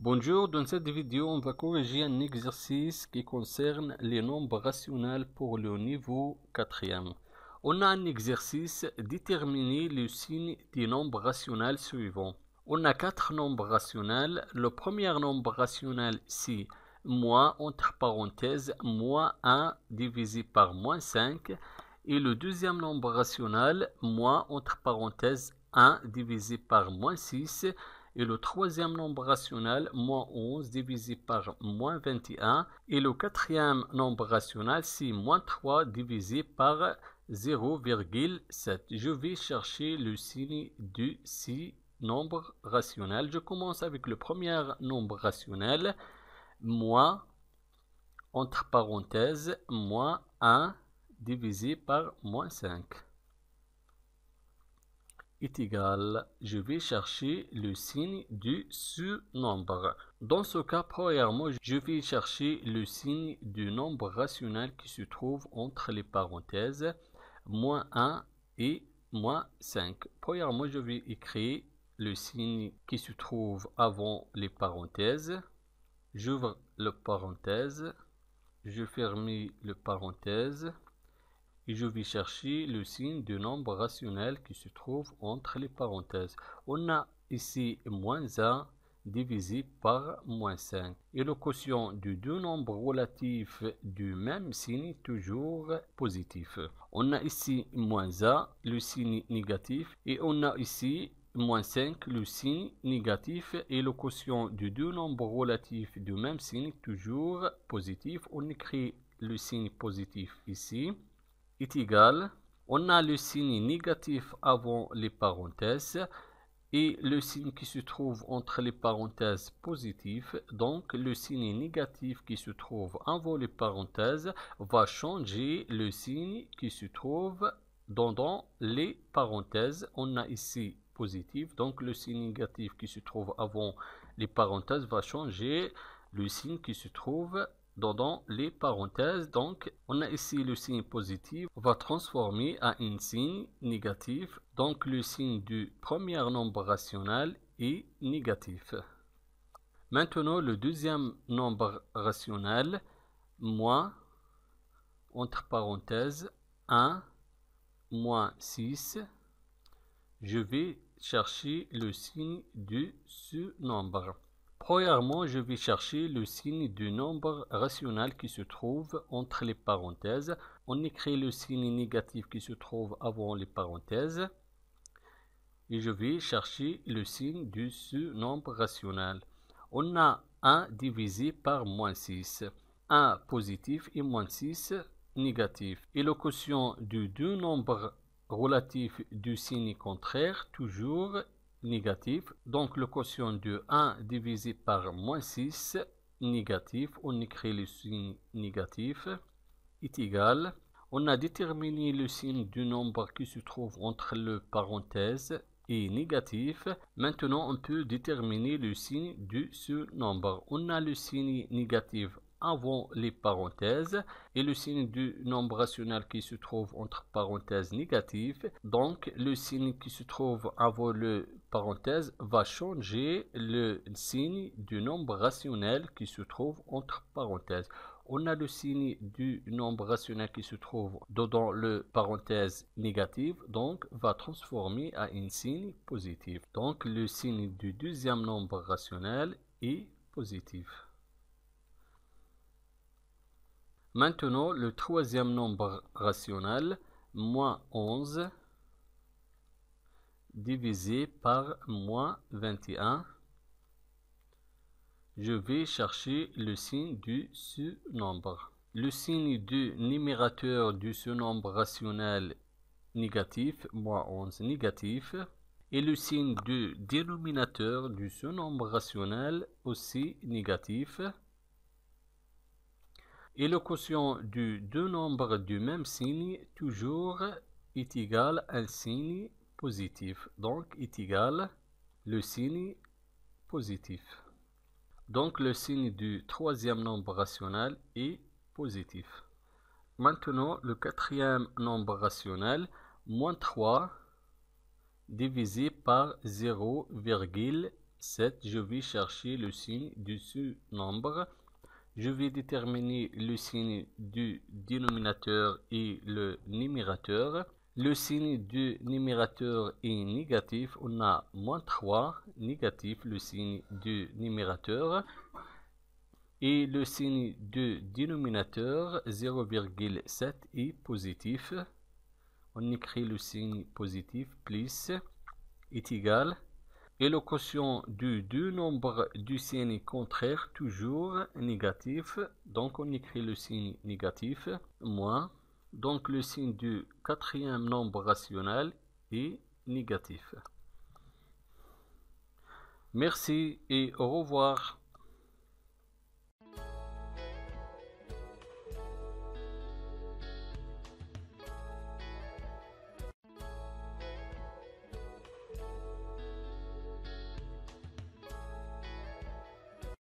Bonjour, dans cette vidéo, on va corriger un exercice qui concerne les nombres rationnels pour le niveau 4e. On a un exercice, déterminer le signe des nombres rationnels suivants. On a 4 nombres rationnels. Le premier nombre rationnel, c'est moins, entre parenthèses, moins 1 divisé par moins 5. Et le deuxième nombre rationnel, moins, entre parenthèses, 1 divisé par moins 6. Et le troisième nombre rationnel, moins 11 divisé par moins 21. Et le quatrième nombre rationnel, c'est moins 3 divisé par 0,7. Je vais chercher le signe de ces nombres rationnels. Je commence avec le premier nombre rationnel, moins, entre parenthèses, moins 1 divisé par moins 5. Est égal, je vais chercher le signe de ce nombre. Dans ce cas, premièrement, je vais chercher le signe du nombre rationnel qui se trouve entre les parenthèses, moins 1 et moins 5. Premièrement, je vais écrire le signe qui se trouve avant les parenthèses. J'ouvre le parenthèse, je ferme le parenthèse. Et je vais chercher le signe du nombre rationnel qui se trouve entre les parenthèses. On a ici moins 1 divisé par moins 5. Et le quotient de deux nombres relatifs du même signe toujours positif. On a ici moins 1, le signe négatif, et on a ici moins 5, le signe négatif, et le quotient de deux nombres relatifs du même signe toujours positif. On écrit le signe positif ici. Est égal, on a le signe négatif avant les parenthèses et le signe qui se trouve entre les parenthèses positif. Donc le signe négatif qui se trouve avant les parenthèses va changer le signe qui se trouve dans les parenthèses. On a ici positif, donc le signe négatif qui se trouve avant les parenthèses va changer le signe qui se trouve dans les parenthèses. Donc on a ici le signe positif va transformer à un signe négatif. Donc le signe du premier nombre rationnel est négatif. Maintenant le deuxième nombre rationnel, moins, entre parenthèses, 1 moins 6. Je vais chercher le signe de ce nombre. Premièrement, je vais chercher le signe du nombre rationnel qui se trouve entre les parenthèses. On écrit le signe négatif qui se trouve avant les parenthèses. Et je vais chercher le signe de ce nombre rationnel. On a 1 divisé par moins 6. 1 positif et moins 6 négatif. Et le quotient de deux nombres relatifs du signe contraire, toujours négatif. Donc le quotient de 1 divisé par moins 6 négatif, on écrit le signe négatif, est égal. On a déterminé le signe du nombre qui se trouve entre les parenthèses et négatif. Maintenant on peut déterminer le signe de ce nombre. On a le signe négatif avant les parenthèses et le signe du nombre rationnel qui se trouve entre parenthèses négatives. Donc le signe qui se trouve avant le parenthèse va changer le signe du nombre rationnel qui se trouve entre parenthèses. On a le signe du nombre rationnel qui se trouve dans le parenthèse négative, donc va transformer à un signe positif. Donc le signe du deuxième nombre rationnel est positif. Maintenant, le troisième nombre rationnel, moins 11, divisé par moins 21. Je vais chercher le signe de ce nombre. Le signe du numérateur de ce nombre rationnel négatif, moins 11 négatif. Et le signe du dénominateur de ce nombre rationnel aussi négatif. Et le quotient de deux nombres du même signe toujours est égal à un signe positif. Donc est égal le signe positif. Donc le signe du troisième nombre rationnel est positif. Maintenant le quatrième nombre rationnel, moins 3 divisé par 0,7. 7. Je vais chercher le signe du sous-nombre. Je vais déterminer le signe du dénominateur et le numérateur. Le signe du numérateur est négatif. On a moins 3, négatif, le signe du numérateur. Et le signe du dénominateur, 0,7, est positif. On écrit le signe positif, plus, est égal. Et le quotient du deux nombres du signe contraire, toujours négatif. Donc on écrit le signe négatif, moins. Donc le signe du quatrième nombre rationnel est négatif. Merci et au revoir.